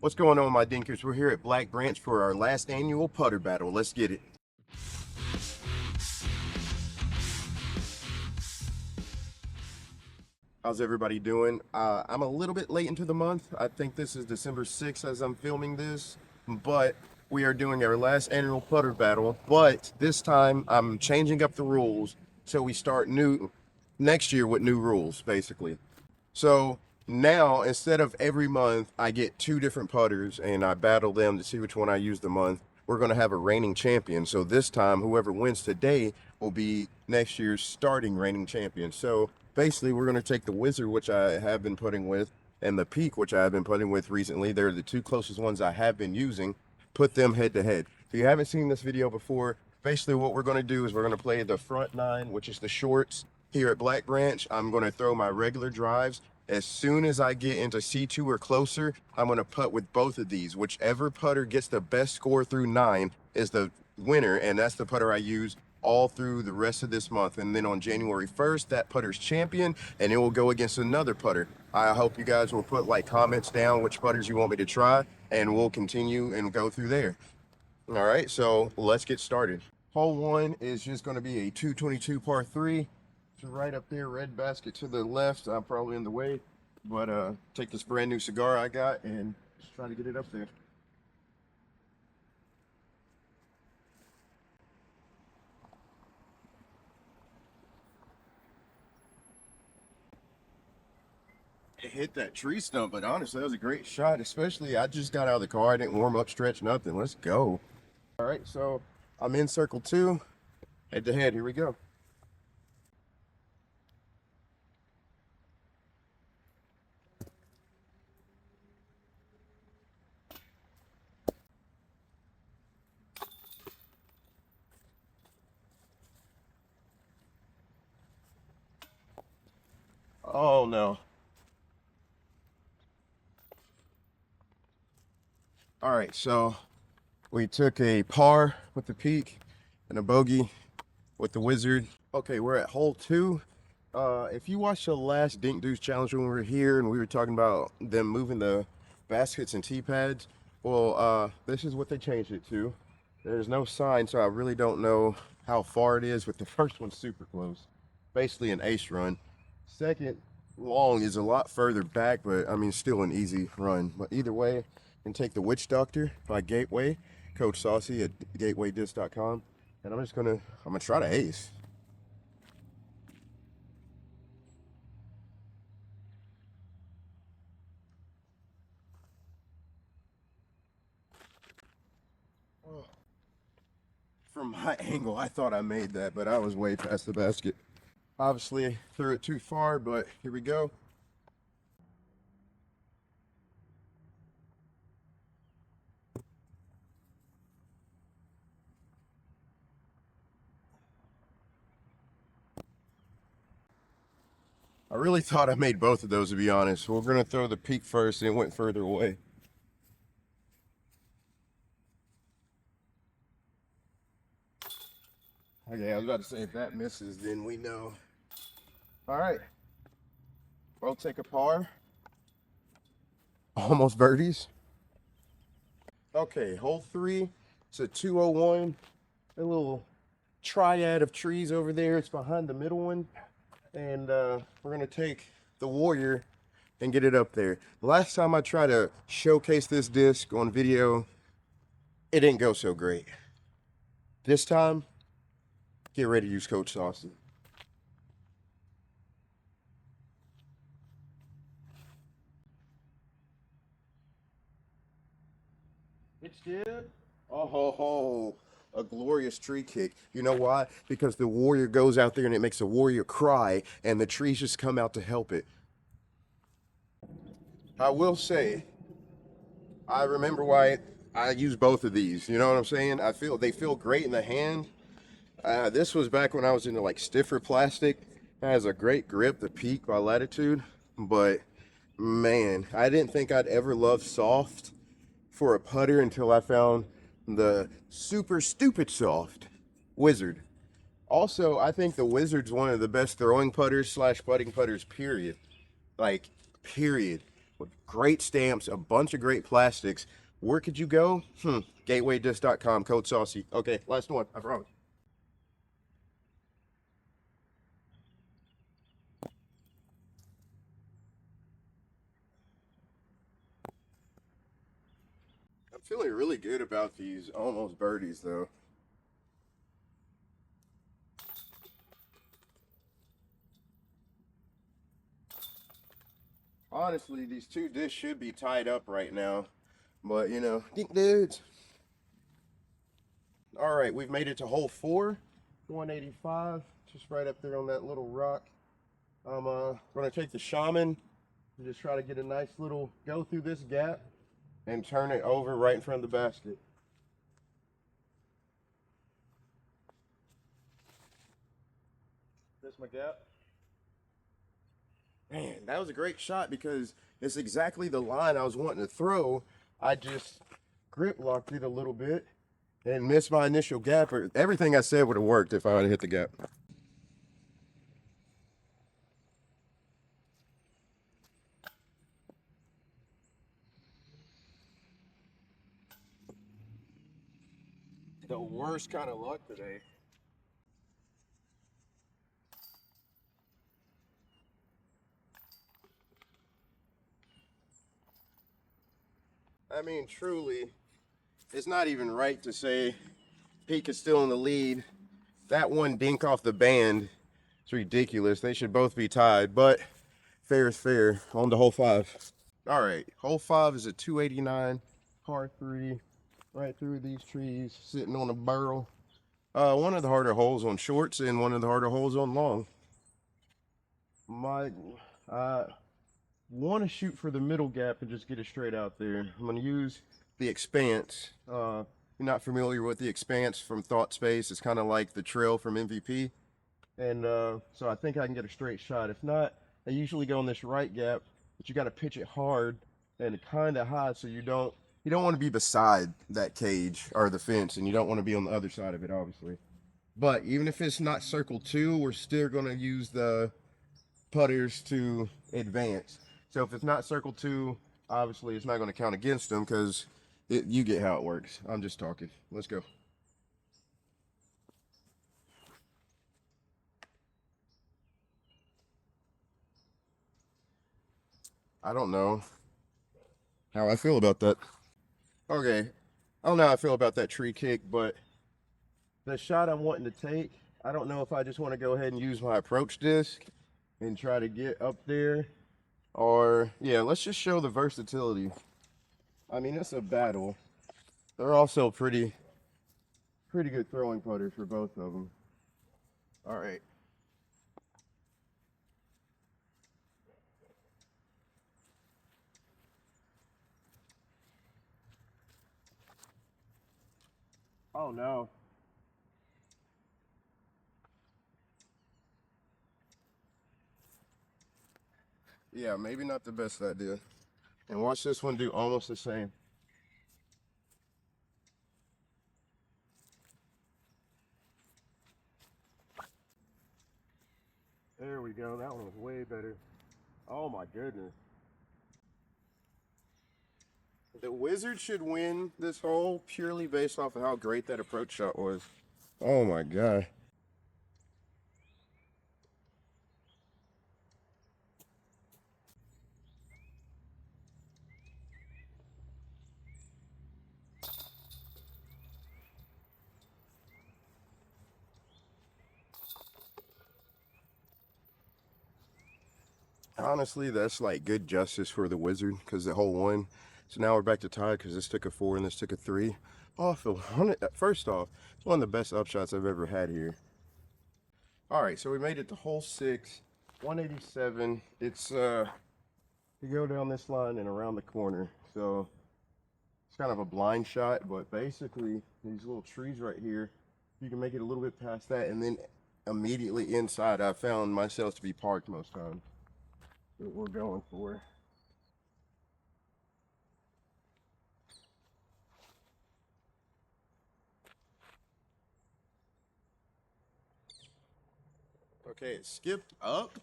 What's going on, my dinkers? We're here at Black Branch for our last annual putter battle. Let's get it. How's everybody doing? I'm a little bit late into the month. I think this is December 6th as I'm filming this, but we are doing our last annual putter battle. But this time I'm changing up the rules so we start new next year with new rules, basically. So now instead of every month I get two different putters and I battle them to see which one I use the month, we're going to have a reigning champion. So this time whoever wins today will be next year's starting reigning champion. So basically we're going to take the Wizard, which I have been putting with, and the Peak, which I have been putting with recently. They're the two closest ones I have been using. Put them head to head. If you haven't seen this video before, basically what we're going to do is we're going to play the front nine, which is the shorts. Here at Black Branch, I'm going to throw my regular drives. As soon as I get into C2 or closer, I'm going to putt with both of these. Whichever putter gets the best score through 9 is the winner, and that's the putter I use all through the rest of this month. And then on January 1st, that putter's champion, and it will go against another putter. I hope you guys will put comments down which putters you want me to try, and we'll continue and go through there. All right, so let's get started. Hole 1 is just going to be a 222 par 3. It's right up there, red basket to the left. I'm probably in the way, but take this brand new cigar I got and just try to get it up there. It hit that tree stump, but honestly, that was a great shot. Especially, I just got out of the car. I didn't warm up, stretch, nothing. Let's go. All right, so I'm in circle 2, head to head. Here we go. Oh no. All right, so we took a par with the Peak and a bogey with the Wizard. Okay, we're at hole 2. If you watched the last Dink Deuce challenge when we were here and we were talking about them moving the baskets and tee pads, well, this is what they changed it to. There's no sign, so I really don't know how far it is, but the first one's super close. Basically an ace run. Second long is a lot further back, but I mean, still an easy run. But either way, you can take the Witch Doctor by Gateway, Coach Saucy at gatewaydisc.com. And I'm gonna try to ace. From my angle, I thought I made that, but I was way past the basket. Obviously, threw it too far, but here we go. I really thought I made both of those, to be honest. We're going to throw the Peak first, and it went further away. Okay, I was about to say, if that misses, then we know. All right. We'll take a par. Almost birdies. Okay, hole 3. It's a 201. A little triad of trees over there. It's behind the middle one. And we're going to take the Warrior and get it up there. The last time I tried to showcase this disc on video, it didn't go so great. This time, get ready to use Coach Saucy. It's good. Oh, ho, ho. A glorious tree kick. You know why? Because the Warrior goes out there and it makes the Warrior cry, and the trees just come out to help it. I will say, I remember why I use both of these. You know what I'm saying? They feel great in the hand. This was back when I was into stiffer plastic. It has a great grip, the Peak by Latitude. But man, I didn't think I'd ever love soft for a putter until I found the super stupid soft Wizard. Also, I think the Wizard's one of the best throwing putters slash putting putters, period. Period. with great stamps, a bunch of great plastics. Where could you go? GatewayDisc.com, code saucy. Okay, last one, I promise. I'm feeling really good about these almost birdies though. Honestly, these two discs should be tied up right now, but you know, dink dudes. All right, we've made it to hole 4, 185, just right up there on that little rock. I'm gonna take the Shaman and just try to get a nice little go through this gap and turn it over right in front of the basket. This my gap. Man, that was a great shot because it's exactly the line I was wanting to throw. I just grip locked it a little bit and missed my initial gap. Everything I said would have worked if I would have hit the gap. The worst kind of luck today. I mean, truly, it's not even right to say Peak is still in the lead. That one dink off the band, it's ridiculous. They should both be tied, but fair is fair. On to hole 5. All right, hole 5 is a 289 par 3, right through these trees, sitting on a barrel. One of the harder holes on shorts and one of the harder holes on long. My, I want to shoot for the middle gap and just get it straight out there. I'm going to use the Expanse. You're not familiar with the Expanse from Thought Space. It's kind of like the Trail from MVP. And so I think I can get a straight shot. If not, I usually go in this right gap, but you got to pitch it hard and kind of high so you don't want to be beside that cage or the fence, and you don't want to be on the other side of it, obviously. But even if it's not circle 2, we're still going to use the putters to advance. So if it's not circle 2, obviously it's not going to count against them because you get how it works. I'm just talking. Let's go. I don't know how I feel about that. Okay, I don't know how I feel about that tree kick, but the shot I'm wanting to take, I don't know if I just want to go ahead and use my approach disc and try to get up there, or yeah, let's just show the versatility. I mean, it's a battle. They're also pretty good throwing putters for both of them. All right. Oh no. Yeah, maybe not the best idea. And watch this one do almost the same. There we go. That one was way better. Oh my goodness. The Wizard should win this hole purely based off of how great that approach shot was. Oh my god. Honestly, that's like good justice for the Wizard because the hole won. So now we're back to tie because this took a 4 and this took a 3. Oh, I feel first off, it's one of the best upshots I've ever had here. All right, so we made it to hole 6, 187. It's you go down this line and around the corner. So it's kind of a blind shot, but basically these little trees right here, you can make it a little bit past that, and then immediately inside, I found myself to be parked most times. What we're going for. Okay, it skipped up,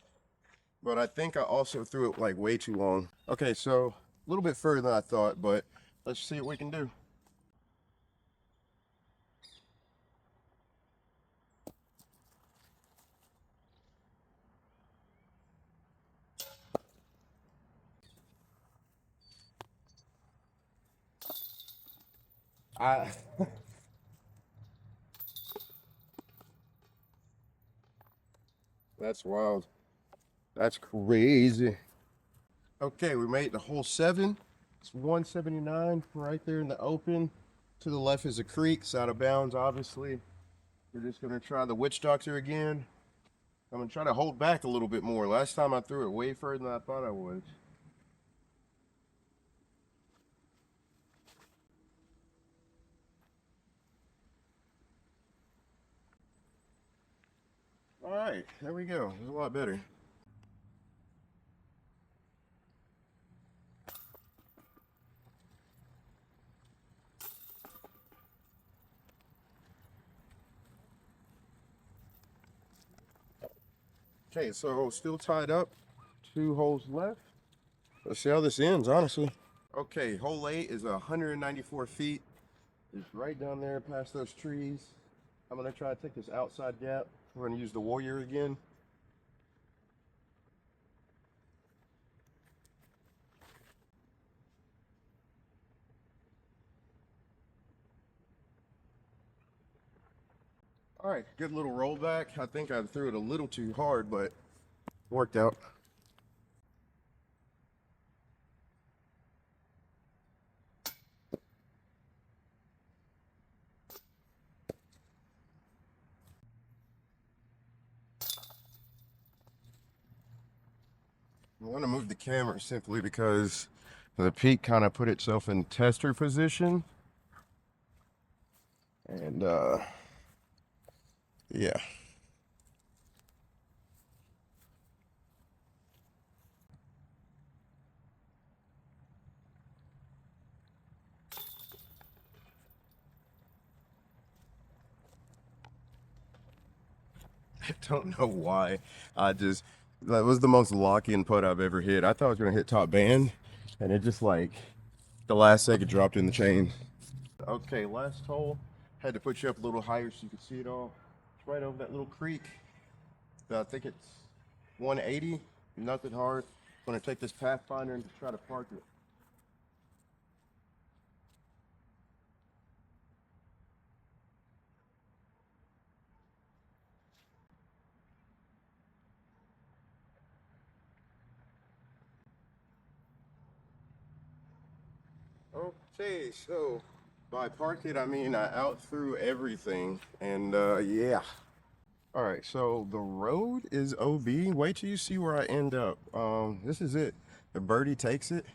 but I think I also threw it like way too long. Okay, so a little bit further than I thought, but let's see what we can do. I That's wild. That's crazy. Okay, we made the whole 7. It's 179 right there in the open. To the left is a creek. It's out of bounds, obviously. We're just gonna try the witch doctor again. I'm gonna try to hold back a little bit more. Last time I threw it way further than I thought I would. All right, there we go. It's a lot better. Okay, so still tied up. 2 holes left. Let's see how this ends, honestly. Okay, hole 8 is 194 feet. It's right down there past those trees. I'm gonna try to take this outside gap. We're gonna use the warrior again. All right, good little rollback. I think I threw it a little too hard, but worked out. I want to move the camera simply because the peak kind of put itself in tester position. And yeah. I don't know why. That was the most lock-in putt I've ever hit. I thought I was gonna hit top band, and it just like the last second dropped in the chain. Okay, last hole. Had to put you up a little higher so you could see it all. It's right over that little creek. I think it's 180. Nothing hard. I'm gonna take this Pathfinder and try to park it. Okay, so by park it, I mean I out threw everything, and yeah. All right, so the road is OB. Wait till you see where I end up. This is it. If birdie takes it,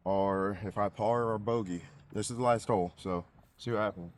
or if I par or bogey. This is the last hole, so see what happens.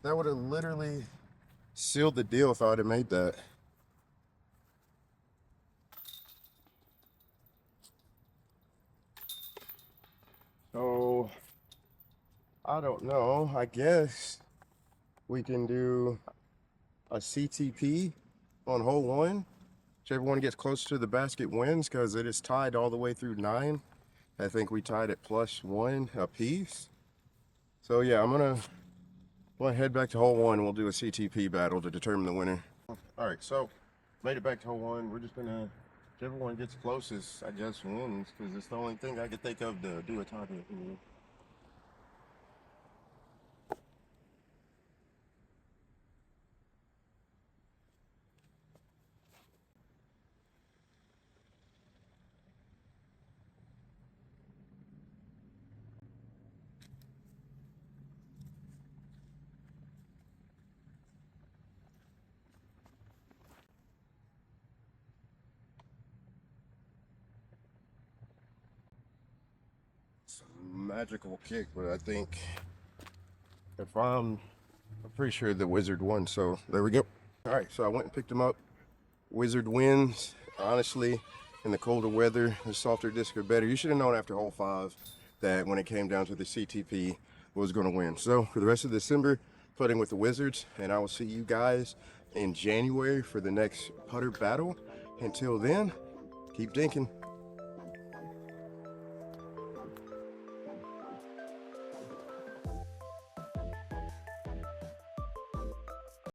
That would have literally sealed the deal if I would have made that. So I don't know. I guess we can do a CTP on hole 1. Whichever one gets closer to the basket wins because it is tied all the way through 9. I think we tied at +1 apiece. So yeah, I'm gonna head back to hole 1 and we'll do a CTP battle to determine the winner. All right, so made it back to hole 1. We're just gonna, whichever one gets closest, I guess wins because it's the only thing I could think of to do a tie. magical kick, but I think if I'm pretty sure the Wizard won. So there we go. All right, so I went and picked him up. Wizard wins. Honestly, in the colder weather, the softer disc are better. You should have known after hole 5 that when it came down to the CTP was going to win. So for the rest of December, putting with the Wizards, and I will see you guys in January for the next putter battle. Until then, keep dinking.